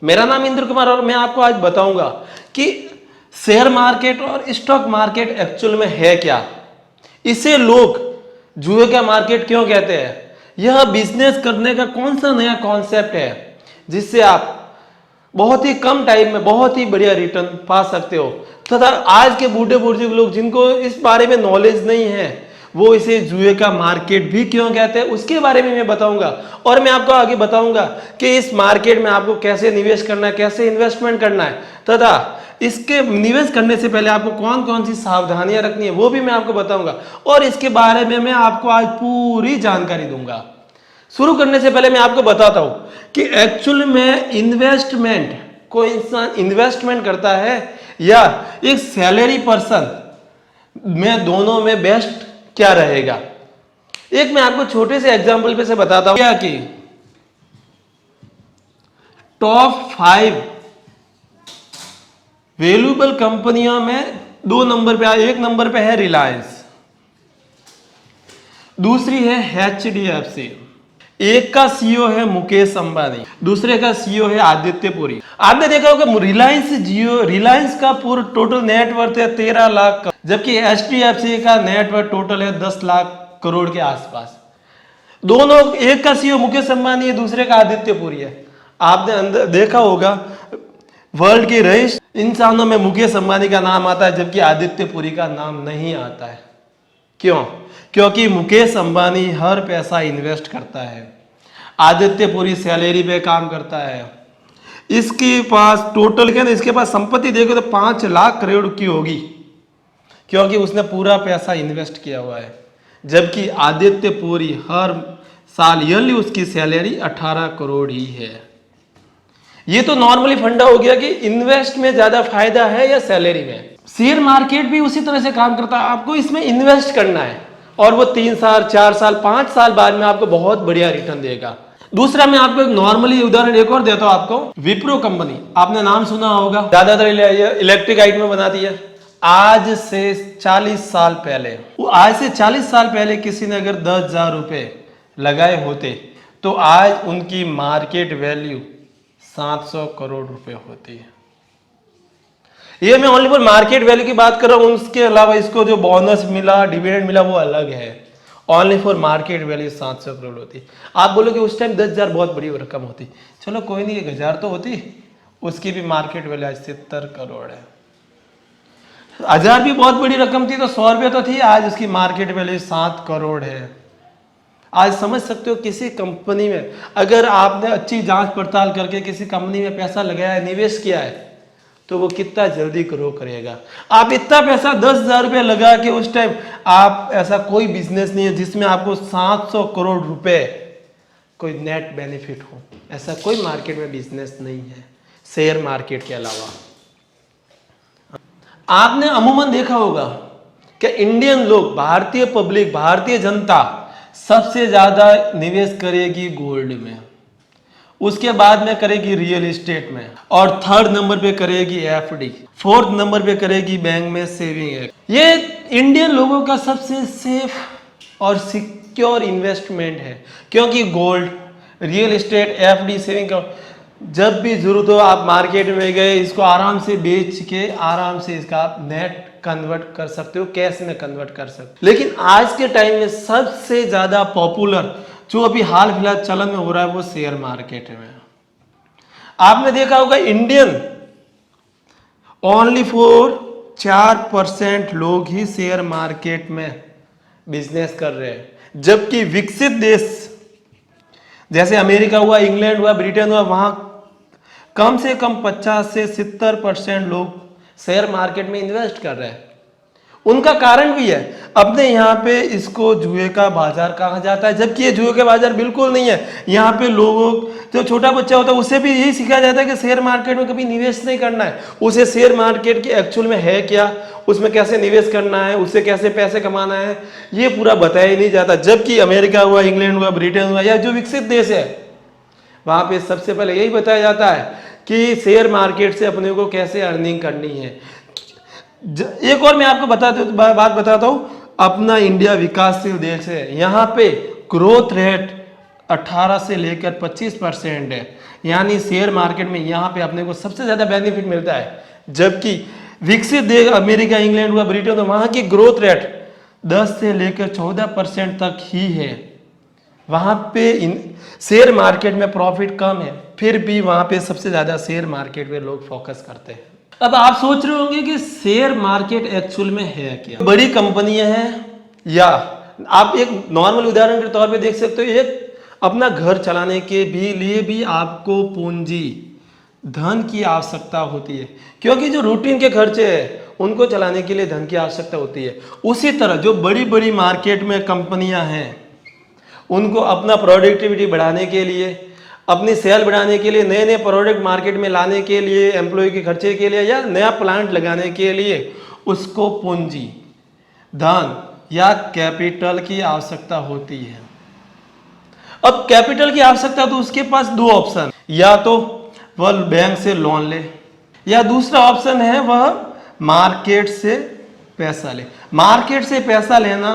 मेरा नाम इंद्र कुमार और मैं आपको आज बताऊंगा कि शेयर मार्केट और स्टॉक मार्केट एक्चुअल में है क्या, इसे लोग जुए का मार्केट क्यों कहते हैं, यह बिजनेस करने का कौन सा नया कॉन्सेप्ट है जिससे आप बहुत ही कम टाइम में बहुत ही बढ़िया रिटर्न पा सकते हो, तथा आज के बूढ़े बुजुर्ग लोग जिनको इस बारे में नॉलेज नहीं है वो इसे जुए का मार्केट भी क्यों कहते हैं, उसके बारे में मैं बताऊंगा। और मैं आपको आगे बताऊंगा कि इस मार्केट में आपको कैसे निवेश करना है, कैसे इन्वेस्टमेंट करना है, तथा इसके निवेश करने से पहले आपको कौन कौन सी सावधानियां रखनी है वो भी मैं आपको बताऊंगा। और इसके बारे में मैं आपको आज पूरी जानकारी दूंगा। शुरू करने से पहले मैं आपको बताता हूं कि एक्चुअल में इन्वेस्टमेंट, कोई इंसान इन्वेस्टमेंट करता है या एक सैलरी पर्सन में, दोनों में बेस्ट क्या रहेगा। एक मैं आपको छोटे से एग्जांपल पे से बताता हूं क्या कि टॉप 5 वैल्यूएबल कंपनियों में 2 नंबर पे, एक नंबर पे है रिलायंस, दूसरी है HDFC, एक का सीईओ है मुकेश अंबानी, दूसरे का सीईओ है आदित्य पुरी। आपने देखा होगा रिलायंस का पूरा टोटल नेटवर्थ है 13 लाख, जबकि HDFC का नेटवर्थ टोटल है 10 लाख करोड़ के आसपास। दोनों, एक का सीईओ मुकेश अंबानी है, दूसरे का आदित्य पुरी है। आपने अंदर देखा होगा वर्ल्ड के रईस इंसानों में मुकेश अंबानी का नाम आता है जबकि आदित्य पुरी का नाम नहीं आता है। क्यों? क्योंकि मुकेश अंबानी हर पैसा इन्वेस्ट करता है, आदित्य पुरी सैलरी पे काम करता है। इसके पास टोटल क्या ना, इसके पास संपत्ति देखो तो 5 लाख करोड़ की होगी क्योंकि उसने पूरा पैसा इन्वेस्ट किया हुआ है, जबकि आदित्य पुरी हर साल ईयरली उसकी सैलरी 18 करोड़ ही है। ये तो नॉर्मली फंडा हो गया कि इन्वेस्ट में ज्यादा फायदा है या सैलरी में। शेयर मार्केट भी उसी तरह से काम करता है, आपको इसमें इन्वेस्ट करना है और वो 3 साल 4 साल 5 साल बाद में आपको बहुत बढ़िया रिटर्न देगा। दूसरा मैं आपको एक नॉर्मली उदाहरण एक और देता हूं आपको, विप्रो कंपनी, आपने नाम सुना होगा, ज्यादातर इलेक्ट्रिक आइटम बनाती है। आज से 40 साल पहले किसी ने अगर 10,000 रुपए लगाए होते तो आज उनकी मार्केट वैल्यू 700 करोड़ रुपए होती है। ये मैं ओनली फॉर मार्केट वैल्यू की बात कर रहा हूं, उसके अलावा इसको जो बोनस मिला, डिविडेंड मिला वो अलग है। Only for market value 700 crore होती। आप बोलोगे उस टाइम 10,000 बहुत बड़ी रकम होती, चलो कोई नहीं, 1,000 तो होती, उसकी भी मार्केट वैल्यू आज 70 करोड़ है। 1,000 भी बहुत बड़ी रकम थी तो 100 रुपये तो थी, आज उसकी मार्केट वैल्यू 7 करोड़ है। आज समझ सकते हो किसी कंपनी में अगर आपने अच्छी जांच पड़ताल करके किसी कंपनी में पैसा लगाया है, निवेश किया है, तो वो कितना जल्दी ग्रो करेगा। आप इतना पैसा 10,000 रुपये लगा के उस टाइम, आप ऐसा कोई बिजनेस नहीं है जिसमें आपको 700 करोड़ रुपए कोई नेट बेनिफिट हो, ऐसा कोई मार्केट में बिजनेस नहीं है शेयर मार्केट के अलावा। आपने अमूमन देखा होगा कि इंडियन लोग, भारतीय पब्लिक, भारतीय जनता सबसे ज्यादा निवेश करेगी गोल्ड में, उसके बाद में करेगी रियल एस्टेट में, और 3rd नंबर पे करेगी FD, 4th नंबर पे करेगी बैंक में सेविंग। ये इंडियन लोगों का सबसे सेफ और सिक्योर इन्वेस्टमेंट है क्योंकि gold, real estate, FD, saving का जब भी जरूरत हो आप मार्केट में गए, इसको आराम से बेच के आराम से इसका आप नेट कन्वर्ट कर सकते हो, कैश में कन्वर्ट कर सकते हो। लेकिन आज के टाइम में सबसे ज्यादा पॉपुलर जो अभी हाल फिलहाल चलन में हो रहा है वो शेयर मार्केट में। आपने देखा होगा इंडियन ओनली फॉर 4% लोग ही शेयर मार्केट में बिजनेस कर रहे हैं, जबकि विकसित देश जैसे अमेरिका हुआ, इंग्लैंड हुआ, ब्रिटेन हुआ, वहां कम से कम 50 से 70% लोग शेयर मार्केट में इन्वेस्ट कर रहे हैं। उनका कारण भी है, अपने यहाँ पे इसको जुए का बाजार कहा जाता है, जबकि ये जुए का बाजार बिल्कुल नहीं है। यहाँ पे लोगों, जो छोटा बच्चा होता है उसे भी यही सिखाया जाता है कि शेयर मार्केट में कभी निवेश नहीं करना है, उसे शेयर मार्केट की एक्चुअल में है क्या, उसमें कैसे निवेश करना है, उससे कैसे पैसे कमाना है, ये पूरा बताया ही नहीं जाता। जबकि अमेरिका हुआ, इंग्लैंड हुआ, ब्रिटेन हुआ या जो विकसित देश है वहां पे सबसे पहले यही बताया जाता है कि शेयर मार्केट से अपने को कैसे अर्निंग करनी है। एक और मैं आपको बात बताता हूं, अपना इंडिया विकासशील देश है, यहाँ पे ग्रोथ रेट 18 से लेकर 25% है, यानी शेयर मार्केट में यहाँ पे अपने को सबसे ज़्यादा बेनिफिट मिलता है। जबकि विकसित देश अमेरिका, इंग्लैंड हुआ, ब्रिटेन, तो वहाँ की ग्रोथ रेट 10 से लेकर 14% तक ही है। वहाँ पे शेयर मार्केट में प्रॉफिट कम है, फिर भी वहाँ पे सबसे ज़्यादा शेयर मार्केट में लोग फोकस करते हैं। अब आप सोच रहे होंगे कि शेयर मार्केट एक्चुअल में है क्या? बड़ी कंपनियां हैं, या आप एक नॉर्मल उदाहरण के तौर पे देख सकते हो, एक अपना घर चलाने के लिए भी आपको पूंजी, धन की आवश्यकता होती है, क्योंकि जो रूटीन के खर्चे हैं उनको चलाने के लिए धन की आवश्यकता होती है। उसी तरह जो बड़ी बड़ी मार्केट में कंपनियां हैं, उनको अपना प्रोडक्टिविटी बढ़ाने के लिए, अपनी सेल बढ़ाने के लिए, नए नए प्रोडक्ट मार्केट में लाने के लिए, एम्प्लॉय के खर्चे के लिए, या नया प्लांट लगाने के लिए उसको पूंजी, धन या कैपिटल की आवश्यकता होती है। अब कैपिटल की आवश्यकता तो उसके पास दो ऑप्शन, या तो वह बैंक से लोन ले, या दूसरा ऑप्शन है वह मार्केट से पैसा ले। मार्केट से पैसा लेना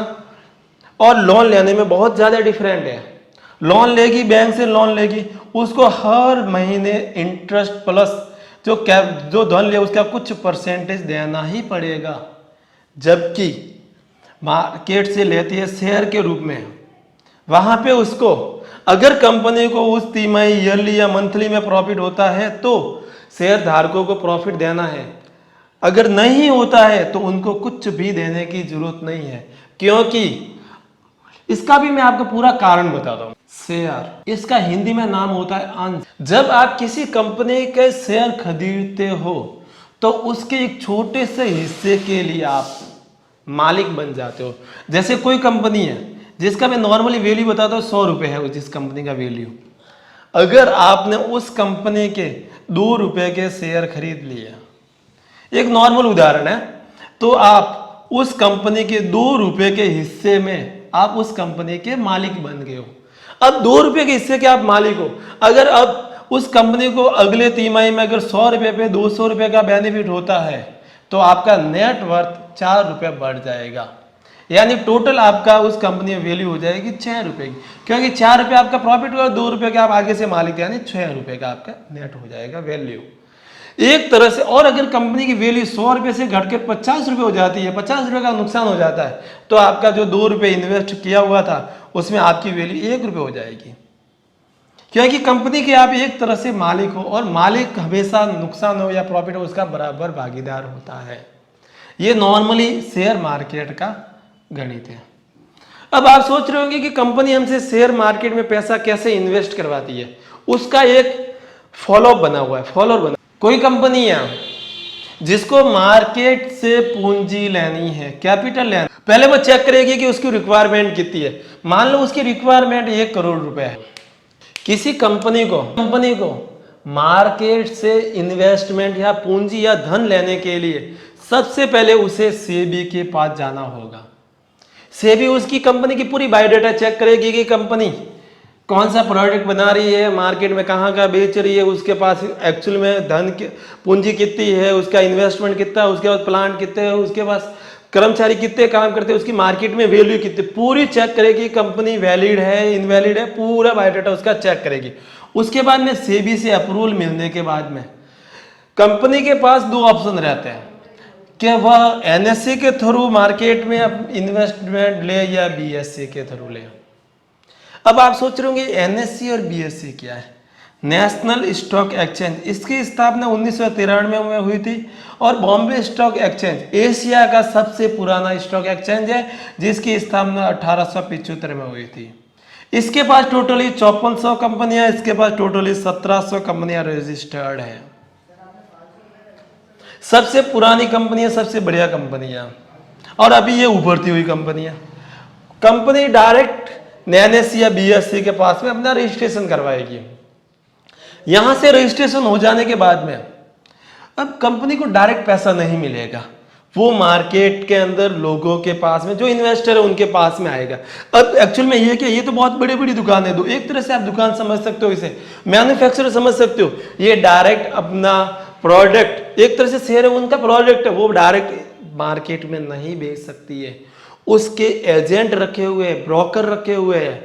और लोन लेने में बहुत ज़्यादा डिफरेंट है। लोन लेगी, बैंक से लोन लेगी, उसको हर महीने इंटरेस्ट प्लस जो धन ले उसका कुछ परसेंटेज देना ही पड़ेगा। जबकि मार्केट से लेती है शेयर के रूप में, वहाँ पे उसको अगर कंपनी को उस तिमाही, ईयरली या मंथली में प्रॉफिट होता है तो शेयर धारकों को प्रॉफिट देना है, अगर नहीं होता है तो उनको कुछ भी देने की जरूरत नहीं है। क्योंकि इसका भी मैं आपको पूरा कारण बताता हूँ। शेयर, इसका हिंदी में नाम होता है अंश। जब आप किसी कंपनी के शेयर खरीदते हो तो उसके एक छोटे से हिस्से के लिए आप मालिक बन जाते हो। जैसे कोई कंपनी है जिसका मैं नॉर्मली वैल्यू बताता हूँ, 100 रुपये है जिस कंपनी का वैल्यू, अगर आपने उस कंपनी के 2 रुपये के शेयर खरीद लिए, एक नॉर्मल उदाहरण है, तो आप उस कंपनी के 2 रुपये के हिस्से में आप उस कंपनी के मालिक बन गए हो। अब 2 रुपये के हिस्से के आप मालिक हो। अगर अब उस कंपनी को अगले तिमाही में अगर 100 रुपये पे 200 रुपये का बेनिफिट होता है तो आपका नेट वर्थ 4 रुपये बढ़ जाएगा। यानी टोटल आपका उस कंपनी में वैल्यू हो जाएगी 6 रुपये की, क्योंकि 4 रुपये आपका प्रॉफिट हुआ, 2 रुपये के आप आगे से मालिक, यानी 6 रुपये का आपका नेट हो जाएगा वैल्यू। एक तरह से, और अगर कंपनी की वैल्यू 100 रुपये से घटकर 50 रुपये हो जाती है, 50 रुपये का नुकसान हो जाता है, तो आपका जो 2 रुपये इन्वेस्ट किया हुआ था उसमें आपकी वैल्यू 1 रुपये हो जाएगी। क्योंकि कंपनी के आप एक तरह से मालिक हो, और मालिक हमेशा नुकसान हो या प्रॉफिट हो उसका बराबर भागीदार होता है। ये नॉर्मली शेयर मार्केट का गणित है। अब आप सोच रहे होंगे कि कंपनी हमसे शेयर मार्केट में पैसा कैसे इन्वेस्ट करवाती है। उसका एक फॉलोअप बना हुआ है, फॉलोअर बना। कोई कंपनी है जिसको मार्केट से पूंजी लेनी है, कैपिटल लेना, पहले वो चेक करेगी कि उसकी रिक्वायरमेंट कितनी है। मान लो उसकी रिक्वायरमेंट 1 करोड़ रुपए है। किसी कंपनी को मार्केट से इन्वेस्टमेंट या पूंजी या धन लेने के लिए सबसे पहले उसे सेबी के पास जाना होगा। सेबी उसकी कंपनी की पूरी बायोडाटा चेक करेगी कि कंपनी कौन सा प्रोडक्ट बना रही है, मार्केट में कहाँ का बेच रही है, उसके पास एक्चुअल में धन पूंजी कितनी है, उसका इन्वेस्टमेंट कितना है, उसके बाद प्लांट कितने हैं, उसके पास कर्मचारी कितने काम करते हैं, उसकी मार्केट में वैल्यू कितनी, पूरी चेक करेगी। कंपनी वैलिड है, इनवैलिड है, पूरा बायोडाटा उसका चेक करेगी। उसके बाद में सेबी से अप्रूवल मिलने के बाद में कंपनी के पास 2 ऑप्शन रहते हैं कि वह एनएससी के थ्रू मार्केट में इन्वेस्टमेंट ले या बीएससी के थ्रू ले। अब आप सोच रहे होंगे एनएससी और बीएससी क्या है। नेशनल स्टॉक एक्सचेंज, इसकी स्थापना 1993 में हुई थी, और बॉम्बे स्टॉक एक्सचेंज एशिया का सबसे पुराना स्टॉक एक्सचेंज है, जिसकी स्थापना 1875 में हुई थी। इसके पास टोटली 5400 कंपनियां, इसके पास टोटली 1700 कंपनियां रजिस्टर्ड है। सबसे पुरानी कंपनियां, सबसे बढ़िया कंपनियां, और अभी ये उभरती हुई कंपनियां। कंपनी डायरेक्ट एनएससी या बीएससी के पास में अपना रजिस्ट्रेशन करवाएगी। यहां से रजिस्ट्रेशन हो जाने के बाद में अब कंपनी को डायरेक्ट पैसा नहीं मिलेगा, वो मार्केट के अंदर लोगों के पास में, जो इन्वेस्टर है उनके पास में आएगा। अब एक्चुअल में ये क्या, ये तो बहुत बड़ी बड़ी दुकान है, एक तरह से आप दुकान समझ सकते हो, इसे मैन्युफैक्चरर समझ सकते हो। ये डायरेक्ट अपना प्रोडक्ट, एक तरह से शेयर है उनका प्रोडक्ट है, वो डायरेक्ट मार्केट में नहीं बेच सकती है। उसके एजेंट रखे हुए हैं, ब्रोकर रखे हुए हैं,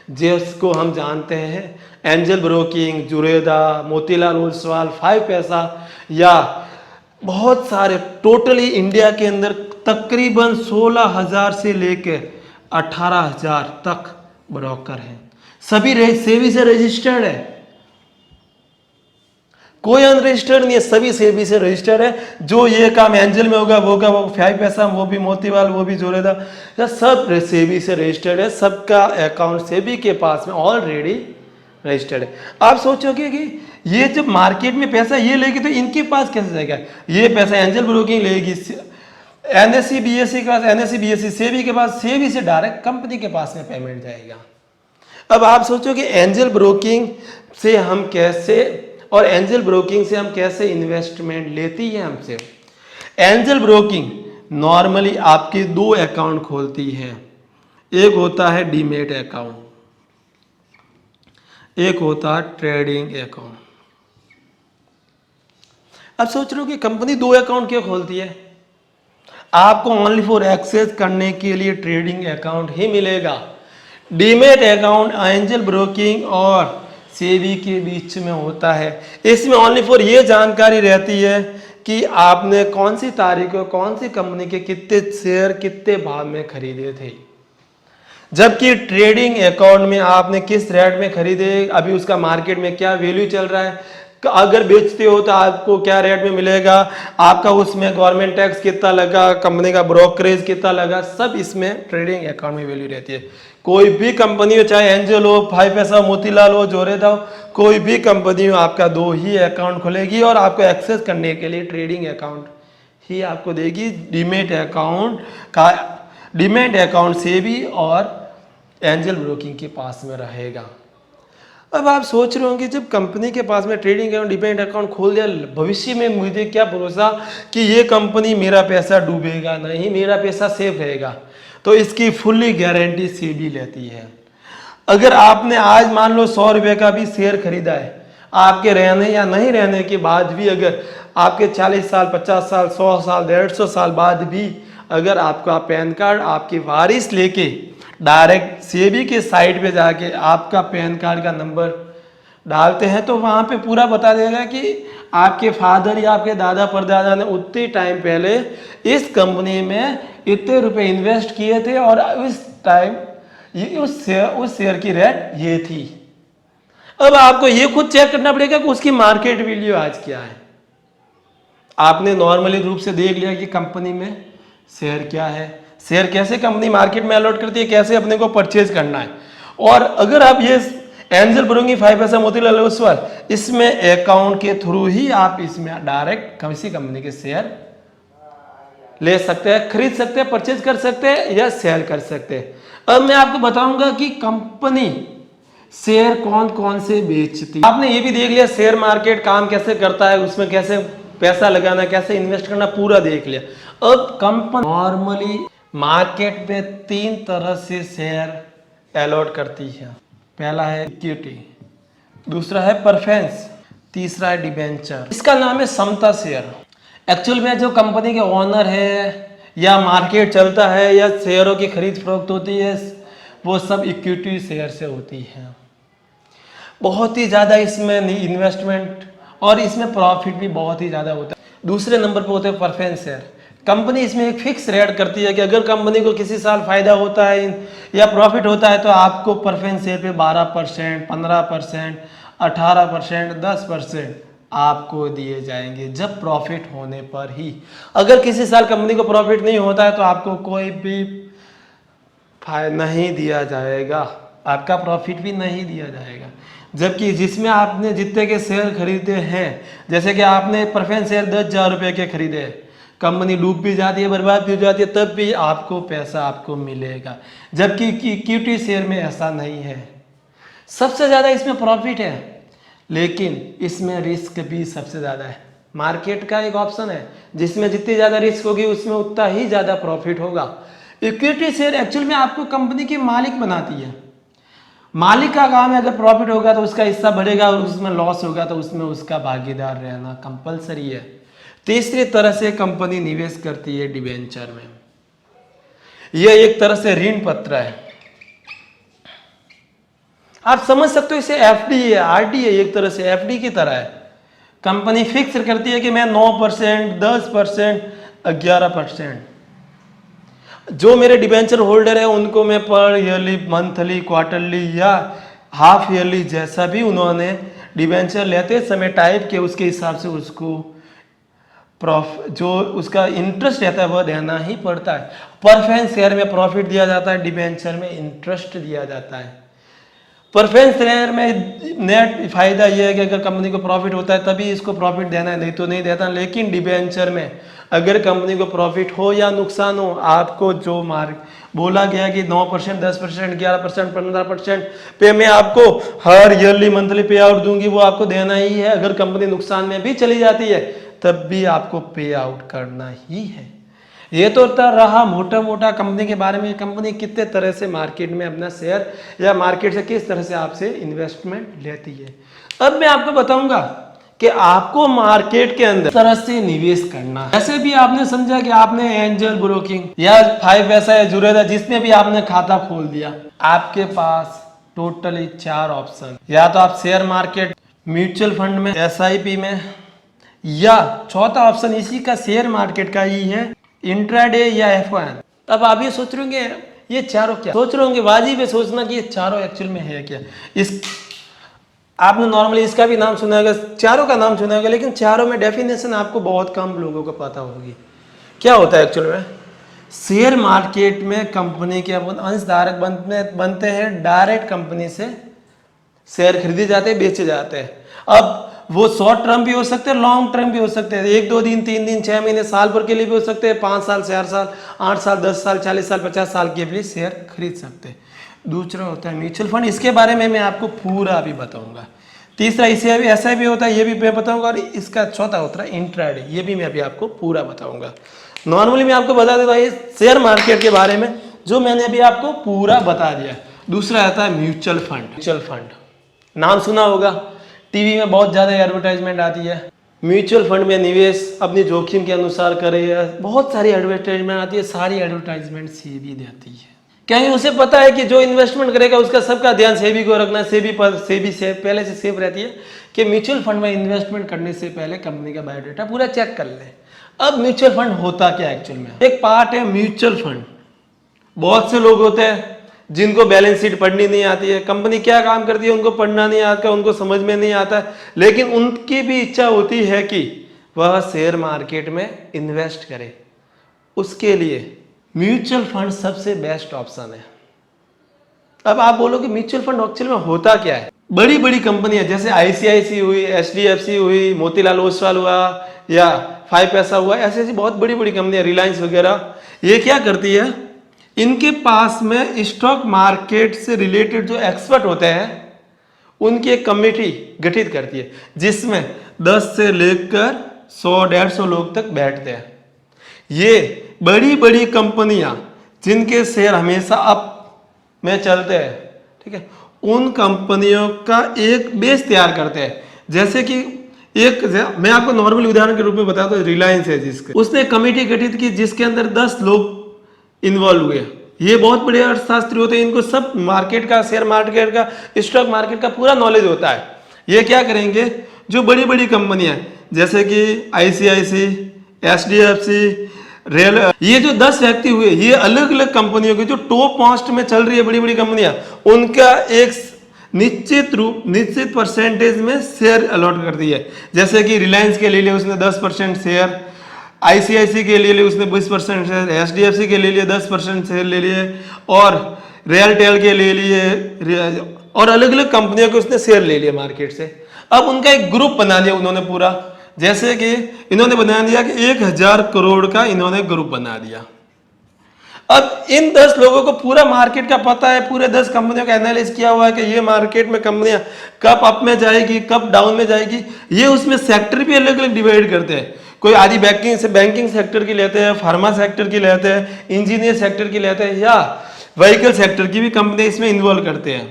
जिसको हम जानते हैं एंजल ब्रोकिंग, जुरेदा, मोतीलाल ओसवाल, 5 पैसा या बहुत सारे, टोटली इंडिया के अंदर तकरीबन 16,000 से लेकर 18,000 तक ब्रोकर हैं। सभी सेबी से रजिस्टर्ड है, कोई अनरजिस्टर्ड नहीं है, सभी सेबी से रजिस्टर्ड है। जो ये काम एंजल में होगा वो 5 पैसा, वो भी मोतीलाल, वो भी जोरेदा, सब सेबी से रजिस्टर्ड है। सबका अकाउंट सेबी के पास में ऑलरेडी रजिस्टर्ड है। आप सोचोगे कि ये जब मार्केट में पैसा ये लेगी तो इनके पास कैसे जाएगा? ये पैसा एंजल ब्रोकिंग लेगी, एनएससी बीएससी के पास, एनएससी बीएससी सेबी के पास, सेबी से डायरेक्ट कंपनी के पास में पेमेंट जाएगा। अब आप सोचो कि एंजल ब्रोकिंग से हम कैसे, और एंजल ब्रोकिंग से हम कैसे इन्वेस्टमेंट लेती है हमसे। एंजल ब्रोकिंग नॉर्मली आपके 2 अकाउंट खोलती है। एक होता है डीमेट अकाउंट, एक होता है ट्रेडिंग अकाउंट। अब सोच रहे हो कि कंपनी 2 अकाउंट क्यों खोलती है? आपको ओनली फॉर एक्सेस करने के लिए ट्रेडिंग अकाउंट ही मिलेगा। डीमेट अकाउंट एंजल ब्रोकिंग और सेबी के बीच में होता है। इसमें ओनली फॉर ये जानकारी रहती है कि आपने कौन सी तारीख को कौन सी कंपनी के कितने शेयर कितने भाव में खरीदे थे। जबकि ट्रेडिंग अकाउंट में आपने किस रेट में खरीदे, अभी उसका मार्केट में क्या वैल्यू चल रहा है, अगर बेचते हो तो आपको क्या रेट में मिलेगा, आपका उसमें गवर्नमेंट टैक्स कितना लगा, कंपनी का ब्रोकरेज कितना लगा, सब इसमें ट्रेडिंग अकाउंट में वैल्यू रहती है। कोई भी कंपनी हो, चाहे एंजल हो, 5 पैसा, मोतीलाल हो, जोरेदा हो, कोई भी कंपनी हो, आपका 2 ही अकाउंट खुलेगी और आपको एक्सेस करने के लिए ट्रेडिंग अकाउंट ही आपको देगी। डीमेट अकाउंट से भी और एंजल ब्रोकिंग के पास में रहेगा। अब आप सोच रहे होंगे जब कंपनी के पास में ट्रेडिंग अकाउंट, डीमेट अकाउंट खोल दिया, भविष्य में मुझे क्या भरोसा कि ये कंपनी मेरा पैसा डूबेगा नहीं, मेरा पैसा सेफ रहेगा। तो इसकी फुल्ली गारंटी सेबी लेती है। अगर आपने आज मान लो 100 रुपये का भी शेयर खरीदा है, आपके रहने या नहीं रहने के बाद भी, अगर आपके 40 साल, 50 साल, 100 साल, 150 साल बाद भी अगर आपका पैन कार्ड आपके वारिस लेके डायरेक्ट सेबी के साइट पे जाके आपका पैन कार्ड का नंबर डालते हैं तो वहाँ पे पूरा बता देगा कि आपके फादर या आपके दादा परदादा ने उतने टाइम पहले इस कंपनी में इतने रुपए इन्वेस्ट किए थे और उस टाइम उस शेयर की रेट ये थी। अब आपको ये खुद चेक करना पड़ेगा कि उसकी मार्केट वैल्यू आज क्या है। आपने नॉर्मली रूप से देख लिया कि कंपनी में शेयर क्या है, शेयर कैसे कंपनी मार्केट में अलॉट करती है, कैसे अपने को परचेज करना है। और अगर आप ये एंजल ब्रोकिंग, 5 पैसा, मोतीलाल ओसवाल, इसमें अकाउंट के थ्रू ही आप इसमें डायरेक्ट किसी कंपनी के शेयर ले सकते हैं, खरीद सकते हैं, परचेज कर सकते हैं या सेल कर सकते हैं। अब मैं आपको बताऊंगा कि कंपनी शेयर कौन कौन से बेचती है। आपने ये भी देख लिया शेयर मार्केट काम कैसे करता है, उसमें कैसे पैसा लगाना, कैसे इन्वेस्ट करना, पूरा देख लिया। अब कंपनी नॉर्मली मार्केट में 3 तरह से शेयर अलॉट करती है। पहला है इक्विटी, दूसरा है प्रेफरेंस, तीसरा है डिबेंचर। इसका नाम है समता शेयर। एक्चुअल में जो कंपनी के ओनर है या मार्केट चलता है या शेयरों की खरीद फरोख्त होती है, वो सब इक्विटी शेयर से होती है। बहुत ही ज़्यादा इसमें इन्वेस्टमेंट और इसमें प्रॉफिट भी बहुत ही ज़्यादा होता है। दूसरे नंबर पर होते हैं प्रेफरेंस शेयर। कंपनी इसमें एक फिक्स रेट करती है कि अगर कंपनी को किसी साल फायदा होता है या प्रॉफिट होता है तो आपको प्रेफरेंस शेयर पे 12%, 15%, 18%, 10% आपको दिए जाएंगे जब प्रॉफिट होने पर ही। अगर किसी साल कंपनी को प्रॉफिट नहीं होता है तो आपको कोई भी फायदा नहीं दिया जाएगा, आपका प्रॉफिट भी नहीं दिया जाएगा। जबकि जिसमें आपने जितने के शेयर खरीदे हैं, जैसे कि आपने प्रेफरेंस शेयर 10,000 रुपये के खरीदे, कंपनी डूब भी जाती है, बर्बाद भी हो जाती है, तब भी आपको पैसा आपको मिलेगा। जबकि इक्विटी शेयर में ऐसा नहीं है। सबसे ज़्यादा इसमें प्रॉफिट है लेकिन इसमें रिस्क भी सबसे ज़्यादा है। मार्केट का एक ऑप्शन है जिसमें जितनी ज़्यादा रिस्क होगी उसमें उतना ही ज़्यादा प्रॉफिट होगा। इक्विटी शेयर एक्चुअल में आपको कंपनी के मालिक बनाती है। मालिक का काम है, अगर प्रॉफिट होगा तो उसका हिस्सा बढ़ेगा और उसमें लॉस होगा तो उसमें उसका भागीदार रहना कंपलसरी है। तीसरी तरह से कंपनी निवेश करती है डिबेंचर में। यह एक तरह से ऋण पत्र है। आप समझ सकते हो इसे एफडी है, आरडी है, एक तरह से एफडी की तरह है। कंपनी फिक्स करती है कि मैं 9%, 10%, 11%, जो मेरे डिबेंचर होल्डर है उनको मैं पर ईयरली, मंथली, क्वार्टरली या हाफ ईयरली जैसा भी उन्होंने डिबेंचर लेते समय टाइप के उसके हिसाब से उसको जो उसका इंटरेस्ट रहता है वह देना ही पड़ता है। प्रेफरेंस शेयर में प्रॉफिट दिया जाता है, डिबेंचर में इंटरेस्ट दिया जाता है। प्रेफरेंस शेयर में नेट फायदा यह है कि अगर कंपनी को प्रॉफिट होता है तभी इसको प्रॉफिट देना है, नहीं तो नहीं देता। लेकिन डिबेंचर में अगर कंपनी को प्रॉफिट हो या नुकसान हो, आपको जो मार्क बोला गया कि 9%, 10%, 11%, 15% पे मैं आपको हर ईयरली मंथली पे आउट दूंगी, वो आपको देना ही है। अगर कंपनी नुकसान में भी चली जाती है तब भी आपको पे आउट करना ही है। ये तो रहा मोटा मोटा कंपनी के बारे में। कंपनी कितने तरह से मार्केट में अपना शेयर या मार्केट से किस तरह से आपसे इन्वेस्टमेंट लेती है। अब मैं आपको बताऊंगा कि आपको मार्केट के अंदर तरह से निवेश करना है। ऐसे भी आपने समझा कि आपने एंजल ब्रोकिंग या 5 पैसा या जुड़ेदा जिसमें भी आपने खाता खोल दिया, आपके पास टोटली 4 ऑप्शन, या तो आप शेयर मार्केट, म्यूचुअल फंड में, एसआईपी में, या चौथा ऑप्शन इसी का शेयर मार्केट का ही है, इंट्राडे या F1। अब आप ये सोच रहे होंगे ये चारों क्या, सोच रहे होंगे वाजिब है सोचना कि ये चारों एक्चुअल में है क्या। इस आपने नॉर्मली इसका भी नाम सुना होगा, चारों का नाम सुना होगा, लेकिन चारों में डेफिनेशन आपको बहुत कम लोगों को पता होगी। क्या होता है एक्चुअल में, शेयर मार्केट में कंपनी के अंशधारक बनते हैं, डायरेक्ट कंपनी से शेयर खरीदे जाते हैं, बेचे जाते हैं। अब वो शॉर्ट टर्म भी हो सकते हैं, लॉन्ग टर्म भी हो सकते हैं, 1-2 दिन, 3 दिन, 6 महीने, साल भर के लिए भी हो सकते हैं, 5 साल, 4 साल, 8 साल, 10 साल, 40 साल, 50 साल के लिए शेयर खरीद सकते हैं। दूसरा होता है म्यूचुअल फंड, इसके बारे में मैं आपको पूरा अभी बताऊंगा। तीसरा इसे भी ऐसा भी होता है, ये भी मैं बताऊंगा। और इसका चौथा होता है इंट्राडे, ये भी मैं अभी आपको पूरा बताऊंगा। नॉर्मली मैं आपको बता देता हूँ शेयर मार्केट के बारे में जो मैंने अभी आपको पूरा बता दिया। दूसरा आता है म्यूचुअल फंड। म्यूचुअल फंड नाम सुना होगा, टीवी में बहुत ज़्यादा एडवर्टाइजमेंट आती है। म्यूचुअल फंड में निवेश अपनी जोखिम के अनुसार करे, बहुत सारी एडवर्टाइजमेंट आती है, सारी एडवर्टाइजमेंट सेबी देती है। कहीं उसे पता है कि जो इन्वेस्टमेंट करेगा उसका सबका ध्यान सेबी को रखना है, सेबी पहले से सेफ रहती है कि म्यूचुअल फंड में इन्वेस्टमेंट करने से पहले कंपनी का बायोडाटा पूरा चेक कर ले। अब म्यूचुअल फंड होता क्या एक्चुअल में, एक पार्ट है म्यूचुअल फंड। बहुत से लोग होते हैं जिनको बैलेंस शीट पढ़नी नहीं आती है, कंपनी क्या काम करती है उनको पढ़ना नहीं आता, उनको समझ में नहीं आता है, लेकिन उनकी भी इच्छा होती है कि वह शेयर मार्केट में इन्वेस्ट करे। उसके लिए म्यूचुअल फंड सबसे बेस्ट ऑप्शन है। अब आप बोलोगे म्यूचुअल फंड एक्चुअल में होता क्या है। बड़ी बड़ी कंपनियां जैसे आईसीआईसी हुई, एचडीएफसी हुई, मोतीलाल ओसवाल हुआ या 5 पैसा हुआ, ऐसी ऐसी बहुत बड़ी बड़ी कंपनियां, रिलायंस वगैरह, ये क्या करती है, इनके पास में स्टॉक मार्केट से रिलेटेड जो एक्सपर्ट होते हैं उनकी एक कमेटी गठित करती है जिसमें 10 से लेकर 100-150 लोग तक बैठते हैं। ये बड़ी बड़ी कंपनियां जिनके शेयर हमेशा अप में चलते हैं, ठीक है, उन कंपनियों का एक बेस तैयार करते हैं। जैसे कि मैं आपको नॉर्मल उदाहरण के रूप में बताता हूँ, रिलायंस है जिसके उसने कमेटी गठित की जिसके अंदर 10 लोग इन्वॉल्व हुए। ये बहुत बड़े अर्थशास्त्री होते हैं, इनको सब मार्केट का, शेयर मार्केट का, स्टॉक मार्केट का पूरा नॉलेज होता है। ये क्या करेंगे, जो बड़ी बड़ी कंपनियां जैसे कि आईसीआईसी, एचडीएफसी, रेल, ये जो 10 व्यक्ति हुए, ये अलग अलग कंपनियों की जो टॉप 5 में चल रही है बड़ी बड़ी कंपनियां, उनका एक निश्चित परसेंटेज में शेयर अलॉट कर दिया है। जैसे कि रिलायंस के ले लिया उसने 10% शेयर, आईसीआईसी के ले लिए उसने 20% शेयर, एचडीएफसी के ले लिए 10% शेयर ले लिए, और रेलटेल के ले लिए, और अलग अलग कंपनियों के उसने शेयर ले लिए मार्केट से। अब उनका एक ग्रुप बना दिया उन्होंने पूरा, जैसे कि इन्होंने बना दिया कि 1000 करोड़ का इन्होंने ग्रुप बना दिया। अब इन 10 लोगों को पूरा मार्केट का पता है, पूरे 10 कंपनियों का एनालिस किया हुआ है कि ये मार्केट में कंपनियां कब अप में जाएगी, कब डाउन में जाएगी। ये उसमें सेक्टर भी अलग अलग डिवाइड करते हैं। कोई आदि बैंकिंग सेक्टर की लेते हैं, फार्मा सेक्टर की लेते हैं, इंजीनियर सेक्टर की लेते हैं, या व्हीकल सेक्टर की भी कंपनी इसमें इन्वॉल्व करते हैं।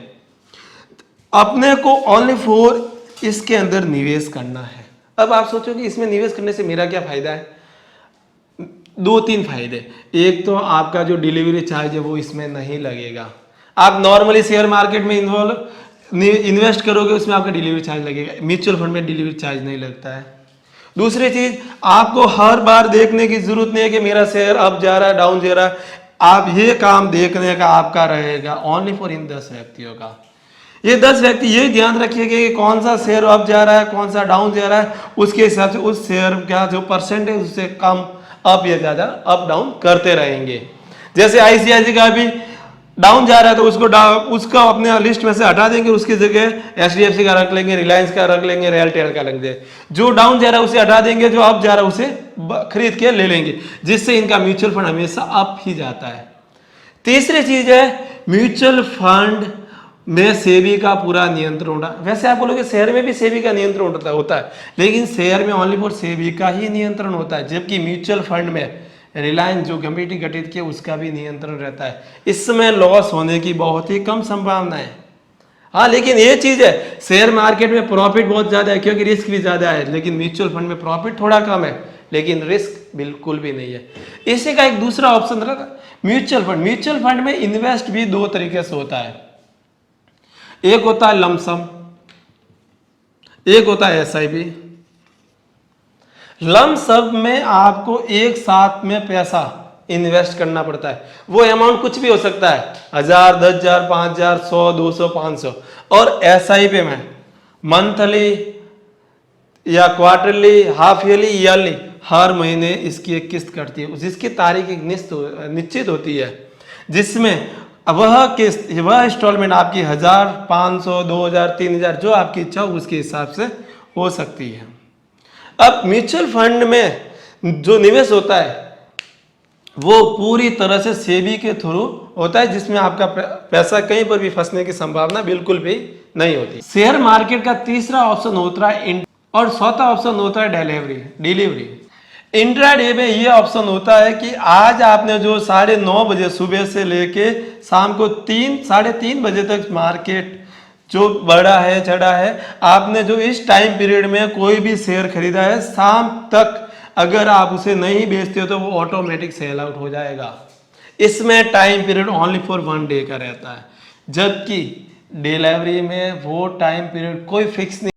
अपने को ओनली फॉर इसके अंदर निवेश करना है। अब आप सोचो कि इसमें निवेश करने से मेरा क्या फायदा है। 2-3 फायदे। एक तो आपका जो डिलीवरी चार्ज है वो इसमें नहीं लगेगा। आप नॉर्मली शेयर मार्केट में इन्वॉल्व इन्वेस्ट करोगे उसमें आपका डिलीवरी चार्ज लगेगा, म्यूचुअल फंड में डिलीवरी चार्ज नहीं लगता है। दूसरी चीज, आपको हर बार देखने की जरूरत नहीं है कि मेरा शेयर अप जा रहा है डाउन जा रहा है, आप ये काम देखने का आपका रहेगा ओनली फॉर इन 10 व्यक्तियों का। ये 10 व्यक्ति ये ध्यान रखिएगा कि कौन सा शेयर अप जा रहा है कौन सा डाउन जा रहा है, उसके हिसाब से उस शेयर का जो परसेंटेज उससे कम अप या ज्यादा अप डाउन करते रहेंगे। जैसे आईसीआईसी का भी डाउन जा रहा है तो उसको अपने लिस्ट में से हटा देंगे, उसकी जगह एचडीएफसी का रख लेंगे, रिलायंस का रख लेंगे, रेलटेल का रख देंगे। जो डाउन जा रहा है उसे हटा देंगे, जो अप जा रहा है उसे खरीद के ले लेंगे, जिससे इनका म्यूचुअल फंड हमेशा अप ही जाता है। तीसरी चीज है म्यूचुअल फंड में सेबी का पूरा नियंत्रण होता। वैसे आप बोलोगे शेयर में भी सेबी का नियंत्रण होता है, लेकिन शेयर में ओनली फॉर सेबी का ही नियंत्रण होता है, जबकि म्यूचुअल फंड में रिलायंस जो कमेटी गठित किया उसका भी नियंत्रण रहता है। इसमें लॉस होने की बहुत ही कम संभावना है। हाँ, लेकिन ये चीज है शेयर मार्केट में प्रॉफिट बहुत ज्यादा है क्योंकि रिस्क भी ज्यादा है, लेकिन म्यूचुअल फंड में प्रॉफिट थोड़ा कम है लेकिन रिस्क बिल्कुल भी नहीं है। इसी का एक दूसरा ऑप्शन रहा म्यूचुअल फंड। म्यूचुअल फंड में इन्वेस्ट भी दो तरीके से होता है, एक होता है लमसम, एक होता है एसआईपी। लम सब में आपको एक साथ में पैसा इन्वेस्ट करना पड़ता है, वो अमाउंट कुछ भी हो सकता है, 1000, 10,000, 5,000, 100, 200, 500। और एसआईपी में मंथली या क्वार्टरली, हाफ ईयरली, ईयरली हर महीने इसकी एक किस्त कटती है, जिसकी तारीख एक निश्चित होती है, जिसमें वह किस्त वह इंस्टॉलमेंट आपकी 1000, 500, 2000, 3000 जो आपकी इच्छा हो उसके हिसाब से हो सकती है। अब म्यूचुअल फंड में जो निवेश होता है वो पूरी तरह से सेबी के थ्रू होता है, जिसमें आपका पैसा कहीं पर भी फंसने की संभावना बिल्कुल भी नहीं होती। शेयर मार्केट का तीसरा ऑप्शन होता है और चौथा ऑप्शन होता है डिलीवरी। इंट्राडे में ये ऑप्शन होता है कि आज आपने जो 9:30 बजे सुबह से लेके शाम को 3-3:30 बजे तक मार्केट जो बढ़ा है चढ़ा है, आपने जो इस टाइम पीरियड में कोई भी शेयर खरीदा है, शाम तक अगर आप उसे नहीं बेचते हो तो वो ऑटोमेटिक सेल आउट हो जाएगा। इसमें time period only for 1 day का रहता है, जबकि डिलीवरी में वो टाइम पीरियड कोई फिक्स नहीं।